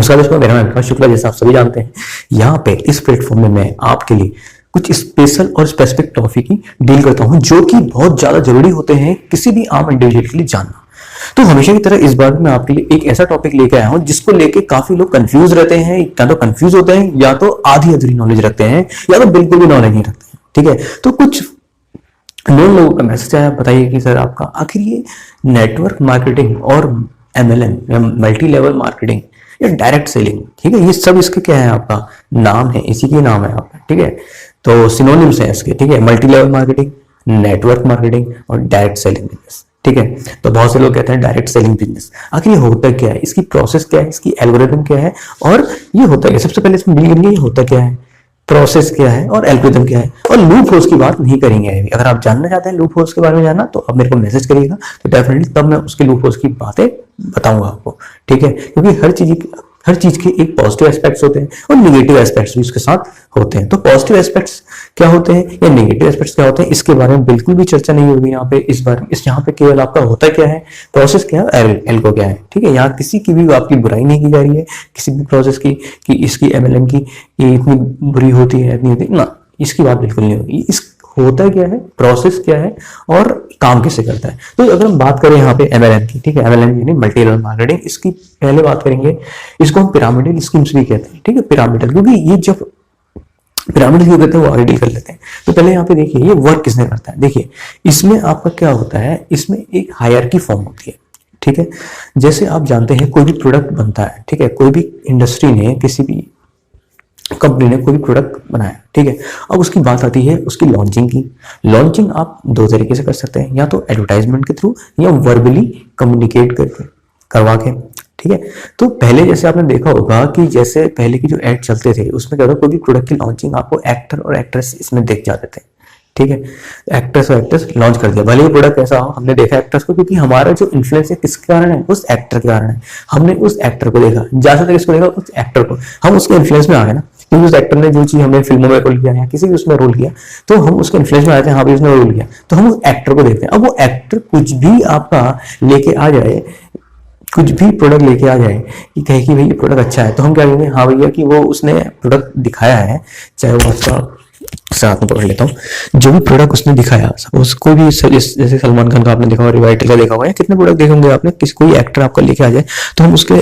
नमस्कार दोस्तों, मेरा नाम विकास शुक्ला, जैसा आप सभी जानते हैं। यहाँ पे इस प्लेटफॉर्म में मैं आपके लिए कुछ स्पेशल और स्पेसिफिक टॉपिक की डील करता हूँ जो कि बहुत ज्यादा जरूरी होते हैं किसी भी आम इंडिविजुअल के लिए जानना। तो हमेशा की तरह इस बार मैं आपके लिए एक ऐसा टॉपिक लेके आया हूँ जिसको लेके काफी लोग कंफ्यूज रहते हैं, या तो कंफ्यूज होते हैं, या तो आधी अधूरी नॉलेज रखते हैं, या तो बिल्कुल भी नॉलेज नहीं रखते हैं। ठीक है, तो कुछ नॉन लोगों का मैसेज आया, बताइए कि सर आपका आखिर ये नेटवर्क मार्केटिंग और MLM या मल्टी लेवल मार्केटिंग या डायरेक्ट सेलिंग, ठीक है, ये सब इसके क्या है, आपका नाम है, इसी के नाम है आपका। ठीक है, तो सिनोनिम्स है इसके। ठीक है, multi level marketing, network marketing और डायरेक्ट सेलिंग बिजनेस। ठीक है, तो बहुत से लोग कहते हैं डायरेक्ट सेलिंग बिजनेस, आखिर ये होता क्या है, इसकी प्रोसेस क्या है, इसकी एल्गोरिथम क्या है, और ये होता क्या है। सबसे पहले इसमें डील करेंगे ये होता क्या है, प्रोसेस क्या है और एल्गोरिथम क्या है, और लूप होल्स की बात नहीं करेंगे। अगर आप जानना चाहते हैं लूप होल्स के बारे में जानना, तो आप मेरे को मैसेज करिएगा, तो डेफिनेटली तब मैं उसके लूप होल्स की बातें बताऊंगा आपको। ठीक है, क्योंकि हर चीज के एक पॉजिटिव एस्पेक्ट्स होते हैं और नेगेटिव एस्पेक्ट्स भी उसके साथ होते हैं। तो पॉजिटिव एस्पेक्ट्स क्या होते हैं या नेगेटिव एस्पेक्ट्स क्या होते हैं, इसके बारे में बिल्कुल भी चर्चा नहीं होगी यहाँ पे। इस बार यहाँ पे केवल आपका होता क्या है, प्रोसेस क्या है, एल्गो क्या है। ठीक है, यहाँ किसी की भी आपकी बुराई नहीं की जा रही है किसी भी प्रोसेस की, कि इसकी MLM की ये इतनी बुरी होती है, इतनी होती है ना, इसकी बात बिल्कुल नहीं होगी। इस होता क्या है, प्रोसेस क्या है और काम कैसे करता है। तो अगर हम बात करें यहाँ पे MLM की, ठीक है, MLM यानी मल्टी लेवल मार्केटिंग, इसकी पहले बात करेंगे, इसको हम पिरामिडल स्कीम्स भी कहते हैं। ठीक है, पिरामिडल, क्योंकि ये जब पिरामिड क्यों कहते हैं वो आगे डील कर लेते हैं। तो पहले यहाँ पे देखिए ये वर्क किसने करता है। देखिए इसमें आपका क्या होता है, इसमें एक हायरार्की फॉर्म होती है। ठीक है, जैसे आप जानते हैं कोई भी प्रोडक्ट बनता है, ठीक है, कोई भी इंडस्ट्री ने, किसी भी कंपनी ने कोई प्रोडक्ट बनाया, ठीक है, अब उसकी बात आती है उसकी लॉन्चिंग की। लॉन्चिंग आप दो तरीके से कर सकते हैं, या तो एडवर्टाइजमेंट के थ्रू या वर्बली कम्युनिकेट करके करवा के। ठीक है, तो पहले जैसे आपने देखा होगा कि जैसे पहले की जो एड चलते थे उसमें क्या होता, कोई भी प्रोडक्ट की लॉन्चिंग आपको एक्टर और एक्ट्रेस इसमें देख जाते थे। ठीक है, एक्ट्रेस और एक्ट्रेस लॉन्च कर दिया, भले ही प्रोडक्ट ऐसा हो, हमने देखा एक्ट्रेस को, क्योंकि हमारा जो इन्फ्लुएंस है किसके कारण है, उस एक्टर के कारण है। हमने उस एक्टर को देखा, ज्यादातर किसको देखा, उस एक्टर को, हम उसके इन्फ्लुएंस में आ गए ना, क्योंकि उस एक्टर ने जो चीज हमने फिल्मों में रोल किया या किसी भी उसमें रोल किया, तो हम उसके इन्फ्लुएंस में आते हैं, हाँ भाई उसने रोल किया, तो हम उस एक्टर को देखते हैं। अब वो एक्टर कुछ भी आपका लेके आ जाए, कुछ भी प्रोडक्ट लेके आ जाए कि कहे कि भाई ये प्रोडक्ट अच्छा है, तो हम क्या कहेंगे, हाँ भैया कि वो उसने प्रोडक्ट दिखाया है, चाहे वो आपका साथ में पकड़ लेता हूँ, जो भी प्रोडक्ट उसने दिखाया, सपोज कोई भी जैसे सलमान खान का आपने देखा होगा, रिवाइटल का देखा होगा, या कितने प्रोडक्ट देखे होंगे आपने, किसी कोई एक्टर आपका लेके आ जाए, तो हम उसके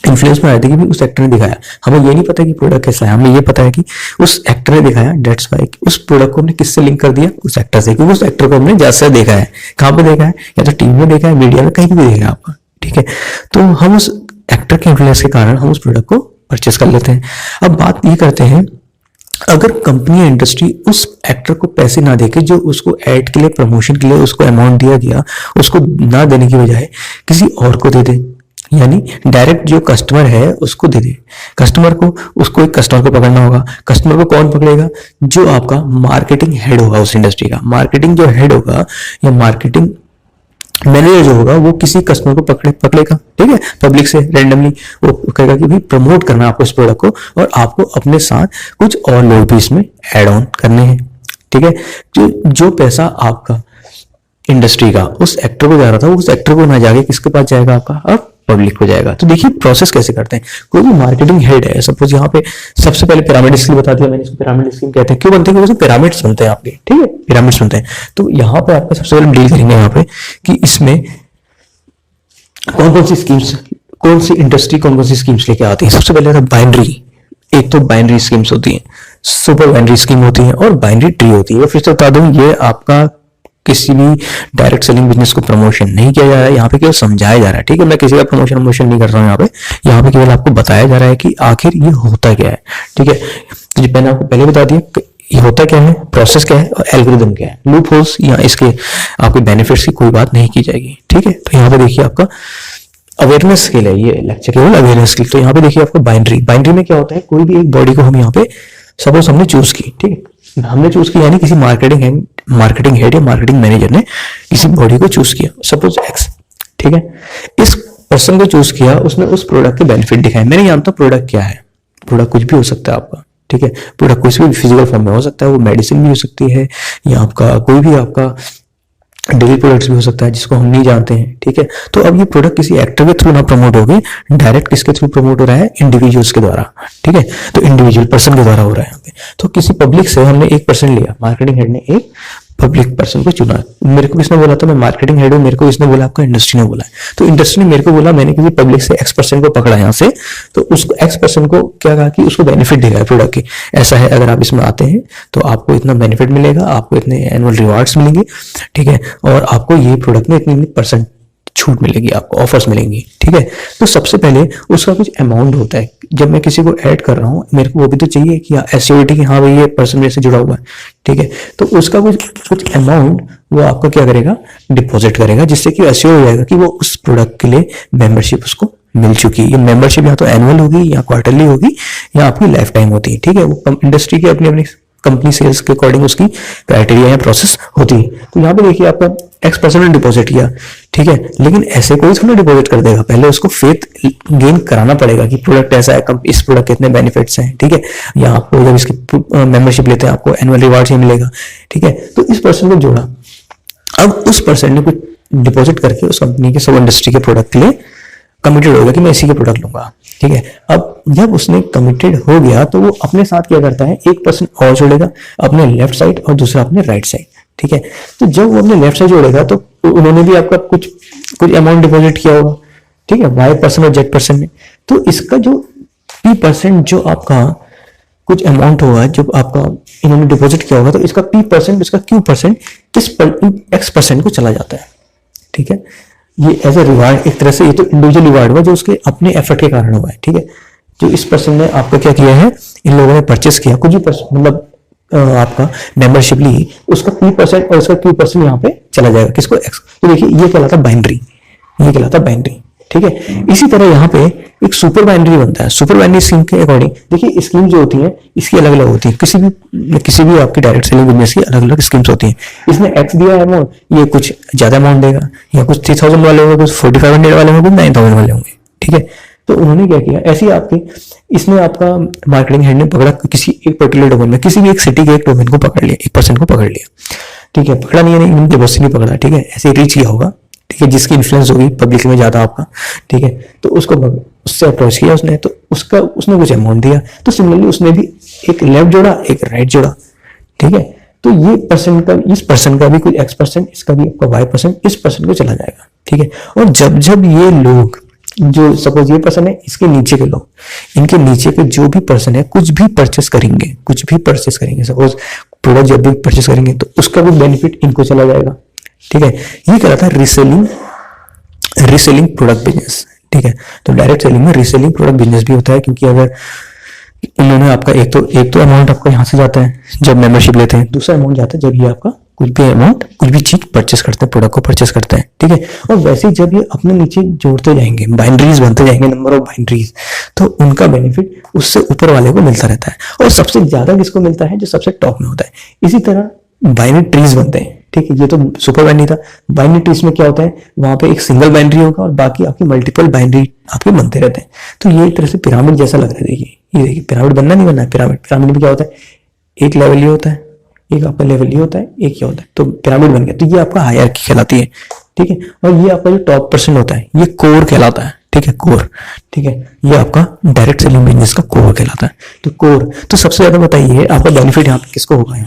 इन्फ्लुएंस में आए थे कि उस एक्टर ने दिखाया। हमें ये नहीं पता कि प्रोडक्ट कैसा है, हमें ये पता है कि उस एक्टर ने दिखाया, डेट्स वाई उस प्रोडक्ट को हमने किससे लिंक कर दिया, उस एक्टर से, क्योंकि उस एक्टर को हमने ज्यादा से देखा है। कहाँ पे देखा है, या तो टीवी में देखा है, मीडिया में, कहीं भी देखा है आपका। ठीक है, तो हम उस एक्टर के इन्फ्लुएंस के कारण हम उस प्रोडक्ट को परचेस कर लेते हैं। अब बात ये करते हैं, अगर कंपनी या इंडस्ट्री उस एक्टर को पैसे ना देके, जो उसको एड के लिए, प्रमोशन के लिए उसको अमाउंट दिया गया, उसको ना देने की बजाय किसी और को दे दे, यानी डायरेक्ट जो कस्टमर है उसको दे दे, कस्टमर को, उसको एक कस्टमर को पकड़ना होगा। कस्टमर को कौन पकड़ेगा, जो आपका मार्केटिंग हेड होगा उस इंडस्ट्री का। मार्केटिंग जो हेड होगा या मार्केटिंग मैनेजर जो होगा, वो किसी कस्टमर को पकड़ेगा। ठीक है, पब्लिक से रैंडमली वो कहेगा कि भाई प्रमोट करना है आपको इस प्रोडक्ट को, और आपको अपने साथ कुछ और लोग भी इसमें ऐड ऑन करने हैं। ठीक है, जो पैसा आपका इंडस्ट्री का उस एक्टर को जा रहा था, उस एक्टर को ना जाके किसके पास जाएगा, आपका अब पब्लिक को जाएगा। तो देखिए प्रोसेस कैसे करते हैं। कोई भी मार्केटिंग हेड है, सपोज यहाँ पे सबसे पहले पिरामिड स्कीम बता दिया मैंने, इसको पिरामिड स्कीम कहते हैं। क्यों बनते हैं, क्योंकि पिरामिड्स बनते हैं आपके। ठीक है, पिरामिड्स बनते हैं। तो यहाँ पे आपका सबसे पहले डील करेंगे यहाँ पे कि इसमें कौन कौन सी स्कीम्स, कौन सी इंडस्ट्री कौन कौन सी स्कीम्स लेके आती है। सबसे पहले बाइनरी, एक तो बाइनरी स्कीम्स होती है, सुपर बाइनरी स्कीम होती है, और बाइनरी ट्री होती है। फिर से बता दूं, ये आपका किसी भी डायरेक्ट सेलिंग बिजनेस को प्रमोशन नहीं किया जा रहा है, यहाँ पे केवल समझाया जा रहा है। ठीक है, मैं किसी का प्रमोशन नहीं कर रहा हूँ यहाँ पे केवल आपको बताया जा रहा है कि आखिर ये होता क्या है। ठीक है, तो मैंने आपको पहले बता दिया ये होता क्या है, प्रोसेस क्या है और एल्गोरिथम क्या है। लूप होल्स या इसके आपके बेनिफिट्स की कोई बात नहीं की जाएगी। ठीक है, तो यहाँ पे देखिए आपका अवेयरनेस के लिए ये लेक्चर केवल अवेयरनेस के लिए। तो यहाँ पे देखिए आपको बाइनरी में क्या होता है, कोई भी एक बॉडी को हम यहाँ पे सपोज हमने चूज की। ठीक है, हमने चूज किया यानी किसी मार्केटिंग हेड या मार्केटिंग मैनेजर ने किसी बॉडी को चूज किया, सपोज एक्स। ठीक है, इस पर्सन को चूज किया, उसने उस प्रोडक्ट के बेनिफिट दिखाए। मैं नहीं जानता प्रोडक्ट क्या है, प्रोडक्ट कुछ भी हो सकता है आपका। ठीक है, प्रोडक्ट कुछ भी फिजिकल फॉर्म में हो सकता है, वो मेडिसिन भी हो सकती है, या आपका कोई भी आपका डेली प्रोडक्ट्स भी हो सकता है जिसको हम नहीं जानते हैं, ठीक है। तो अब ये प्रोडक्ट किसी एक्टर के थ्रू ना प्रमोट हो गए, डायरेक्ट किसके थ्रू प्रमोट हो रहा है, इंडिविजुअल्स के द्वारा, ठीक है। तो इंडिविजुअल पर्सन के द्वारा हो रहा है यहाँ पे। तो किसी पब्लिक से हमने 1% लिया, मार्केटिंग हेड ने एक पब्लिक पर्सन को चुना। मेरे को किसने बोला था, मैं मार्केटिंग हेड हूं, मेरे को किसने बोला, आपका इंडस्ट्री ने बोला है। तो इंडस्ट्री ने मेरे को बोला, मैंने किसी पब्लिक से X% को पकड़ा यहाँ से, तो उसको X% को क्या कहा कि उसको बेनिफिट देगा प्रोडक्ट के। ऐसा है, अगर आप इसमें आते हैं तो आपको इतना बेनिफिट मिलेगा, आपको इतने एनुअल रिवार्ड्स मिलेंगे, ठीक है, और आपको ये प्रोडक्ट में इतनी परसेंट छूट मिलेगी, आपको ऑफर्स मिलेंगी, ठीक है। तो सबसे पहले उसका कुछ अमाउंट होता है। जब मैं किसी को ऐड कर रहा हूं, मेरे को वो भी तो चाहिए कि एश्योरिटी कि हाँ भाई ये पर्सन मेरे से जुड़ा हुआ है, ठीक है। तो उसका कुछ अमाउंट वो आपको क्या करेगा, डिपॉजिट करेगा, जिससे कि एश्योर हो जाएगा कि वो उस प्रोडक्ट के लिए मेंबरशिप उसको मिल चुकी है। ये मेंबरशिप या तो एनुअल होगी या क्वार्टरली होगी या आपकी लाइफ टाइम होती है, ठीक है। वो इंडस्ट्री की अपनी अपनी कंपनी सेल्स के अकॉर्डिंग उसकी क्राइटेरिया या प्रोसेस होती है। तो यहाँ पे देखिए आपका X% ने डिपॉजिट किया, ठीक है, लेकिन ऐसे कोई थोड़ा डिपॉजिट कर देगा, पहले उसको फेथ गेन कराना पड़ेगा कि प्रोडक्ट ऐसा है, इस प्रोडक्ट के इतने बेनिफिट्स हैं, ठीक है, या आपको जब इसकी मेंबरशिप लेते हैं आपको एनुअल रिवार्ड ही मिलेगा, ठीक है। तो इस पर्सन को जोड़ा, अब उस पर्सन ने कुछ डिपॉजिट करके उस कंपनी के सब इंडस्ट्री के प्रोडक्ट के लिए कमिटेड हो गया कि मैं इसी के प्रोडक्ट लूंगा, ठीक है। अब जब उसने कमिटेड हो गया तो वो अपने साथ क्या करता है, 1% और जोड़ेगा अपने लेफ्ट साइड और दूसरा अपने राइट साइड, ठीक है। तो जब वो अपने लेफ्ट साइड जोड़ेगा तो उन्होंने भी आपका कुछ अमाउंट डिपॉजिट किया होगा, ठीक है, Y% और Z% ने। तो इसका जो P% जो आपका कुछ अमाउंट होगा जो आपका इन्होंने डिपॉजिट किया होगा, तो इसका P%, इसका Q% इस X% को चला जाता है, ठीक है। ये एज ए रिवार्ड एक तरह से, ये तो इंडिविजुअल रिवार्ड हुआ जो उसके अपने एफर्ट के कारण हुआ है, ठीक है। जो इस पर्सन ने आपको क्या किया है, इन लोगों ने परचेस किया कुछ भी मतलब आपका मेंबरशिप ली, उसका P% और उसका Q% यहाँ पे चला जाएगा, किसको X। तो देखिए ये कहलाता बाइनरी, ये कहलाता बाइनरी, ठीक है। इसी तरह यहाँ पे एक सुपर बाइनरी बनता है। सुपर बाइनरी स्कीम के अकॉर्डिंग देखिए स्कीम जो होती है इसकी अलग अलग होती है, किसी भी आपकी डायरेक्ट सेलिंग बिजनेस की अलग अलग स्कीम्स होती हैं। इसने X दिया है अमाउंट, ये कुछ ज्यादा अमाउंट देगा, या कुछ 3000 वाले होंगे, कुछ 4500 वाले होंगे, कुछ 9000 वाले होंगे, ठीक है। तो उन्होंने क्या किया, ऐसे ही आपके इसने आपका मार्केटिंग हेड ने पकड़ा किसी एक पर्टिकुलर डोमेन में, किसी भी एक सिटी के एक डोमेन को पकड़ लिया, 1% को पकड़ लिया, ठीक है। पकड़ा नहीं है, नहीं जबरदस्ती नहीं पकड़ा, ठीक है, ऐसे रीच किया होगा, ठीक है, जिसकी इन्फ्लुएंस होगी पब्लिक में ज्यादा आपका, ठीक है। तो उसको उससे अप्रोच किया उसने, तो उसने कुछ अमाउंट दिया, तो सिमिलरली उसने भी एक लेफ्ट जोड़ा एक राइट जोड़ा, ठीक है। तो ये पर्सन का, इस पर्सन का भी कुछ X%, इसका भी आपका Y% इस पर्सन को चला जाएगा, ठीक है। और जब जब ये लोग, जो सपोज ये पर्सन है, इसके नीचे के लोग, इनके नीचे के जो भी पर्सन है कुछ भी परचेस करेंगे, सपोज प्रोडक्ट जब भी परचेस करेंगे तो उसका भी बेनिफिट इनको चला जाएगा, ठीक है। ये कहलाता है रीसेलिंग प्रोडक्ट बिजनेस, ठीक है। तो डायरेक्ट सेलिंग में रीसेलिंग प्रोडक्ट बिजनेस भी होता है, क्योंकि अगर इन्होंने आपका एक तो अमाउंट आपका यहाँ से जाता है जब मेंबरशिप लेते हैं, दूसरा अमाउंट जाता है जब ये आपका कुछ भी चीज परचेस करते हैं, प्रोडक्ट को परचेस करते हैं, ठीक है। और वैसे ही जब ये अपने नीचे जोड़ते जाएंगे, बाइनरीज बनते जाएंगे, नंबर ऑफ बाइनरीज, तो उनका बेनिफिट उससे ऊपर वाले को मिलता रहता है। और सबसे ज्यादा किसको मिलता है, जो सबसे टॉप में होता है। इसी तरह बाइनरी ट्रीज बनते हैं, ठीक है। ये तो सुपर बाइनरी था। बाइनरी ट्रीज में क्या होता है, वहां पे एक सिंगल बाइनरी होगा और बाकी आपकी मल्टीपल बाइनरी आपके बनते रहते हैं। तो ये एक तरह से पिरामिड जैसा लग रहा है। देखिए पिरामिड बनना नहीं बनना है, पिरामिड में क्या होता है, एक लेवल ये होता है, एक आपका लेवल ये होता है, एक ये होता है, तो पिरामिड बन गया। तो ये आपका हायरार्की कहलाती है, ठीक है। और ये आपका जो टॉप % होता है ये कोर कहलाता है, ठीक है, कोर, ठीक है। ये आपका डायरेक्ट सेलिंग बिजनेस का कोर कहलाता है। तो कोर, तो सबसे ज्यादा बताइए आपका बेनिफिट यहाँ पे किसको होगा,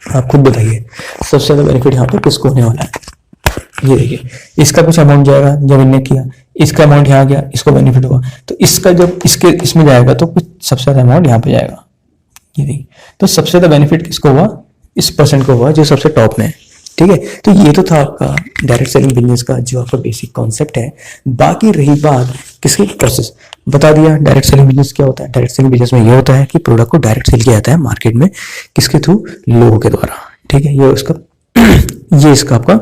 आप खुद बताइए सबसे ज्यादा बेनिफिट यहाँ पे किसको होने वाला है। ये देखिए इसका कुछ अमाउंट जाएगा, जब इनने किया इसका अमाउंट यहाँ गया, इसको बेनिफिट होगा। तो इसका जब इसमें जाएगा तो कुछ सबसे ज्यादा अमाउंट यहाँ पे जाएगा, ये देखिए। तो सबसे ज्यादा बेनिफिट किसको हुआ, इस % को हुआ जो सबसे टॉप में है, ठीक है। तो ये तो था आपका डायरेक्ट सेलिंग बिजनेस का जो आपका बेसिक कॉन्सेप्ट है। बाकी रही बात किसकी, प्रोसेस बता दिया। डायरेक्ट सेलिंग बिजनेस क्या होता है, डायरेक्ट सेलिंग बिजनेस में ये होता है कि प्रोडक्ट को डायरेक्ट सेल किया जाता है मार्केट में, किसके थ्रू, लोगों के द्वारा, ठीक है। ये इसका आपका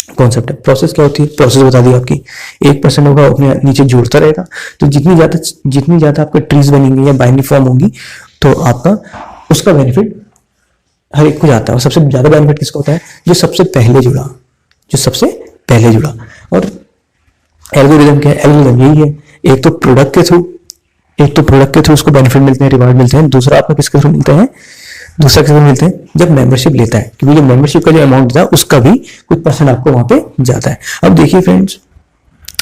कॉन्सेप्ट है। प्रोसेस क्या होती है, प्रोसेस बता दी आपकी, 1% होगा अपने नीचे जोड़ता रहेगा, तो जितनी ज्यादा आपके ट्रीज बनेंगे या बाइनरी फॉर्म होंगी तो आपका उसका बेनिफिट हर एक को जाता है। और सबसे ज्यादा बेनिफिट किसको होता है, जो सबसे पहले जुड़ा। और एल्गोरिदम क्या है, एल्गोरिदम यही है, एक तो प्रोडक्ट के थ्रू उसको बेनिफिट मिलते हैं, रिवार्ड मिलते हैं। दूसरा आपको किसके थ्रू मिलते हैं, दूसरा किसे मिलते हैं, जब मेंबरशिप लेता है, क्योंकि जो मेंबरशिप का जो अमाउंट था उसका भी कुछ परसेंट आपको वहां पे जाता है। अब देखिए फ्रेंड्स,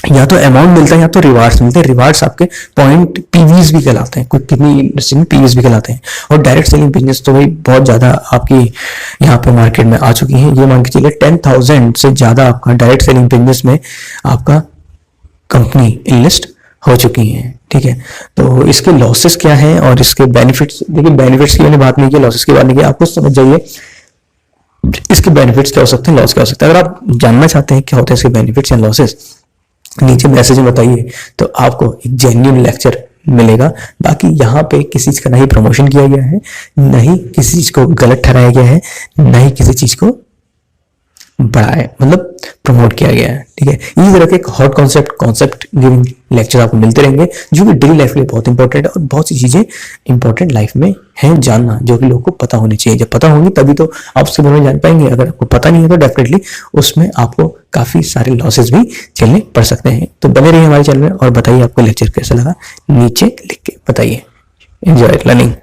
या तो अमाउंट मिलता है या तो रिवार्ड्स मिलते हैं। रिवार्ड्स आपके पॉइंट पीवीज भी कहलाते हैं, कुछ कितनी इंडस्ट्री में पीवीज भी कहलाते हैं। और डायरेक्ट सेलिंग बिजनेस तो भाई बहुत ज्यादा आपकी यहाँ पे मार्केट में आ चुकी है। ये मान के चलिए 10,000 से ज्यादा आपका डायरेक्ट सेलिंग बिजनेस में आपका कंपनी लिस्ट हो चुकी है। ठीक है, तो इसके लॉसेस क्या है और इसके बेनिफिट्स, देखिए बेनिफिट्स की मैंने बात नहीं की, लॉसेस की बात नहीं की, आपको समझ जाइए इसके बेनिफिट्स क्या हो सकते हैं, लॉस क्या हो सकता है। अगर आप जानना चाहते हैं क्या होते हैं इसके बेनिफिट्स या लॉसेस, नीचे मैसेज में बताइए, तो आपको एक जेन्युइन लेक्चर मिलेगा। बाकी यहाँ पे किसी चीज का नहीं प्रमोशन किया गया है, नहीं किसी चीज को गलत ठहराया गया है, नहीं किसी चीज को बढ़ाया मतलब प्रमोट किया गया है। ठीक है, इसी तरह के एक हॉट कॉन्सेप्ट गिविंग लेक्चर आपको मिलते रहेंगे, जो कि डेली लाइफ के लिए बहुत इंपॉर्टेंट है। और बहुत सी चीजें इंपॉर्टेंट लाइफ में है जानना, जो कि लोगों को पता होनी चाहिए। जब पता होगी तभी तो आप उसके बारे में जान पाएंगे। अगर आपको पता नहीं है तो डेफिनेटली उसमें आपको काफी सारे लॉसेस भी झेलने पड़ सकते हैं। तो बने रहिए हमारे चैनल में और बताइए आपको लेक्चर कैसा लगा, नीचे लिख के बताइए। Enjoy learning.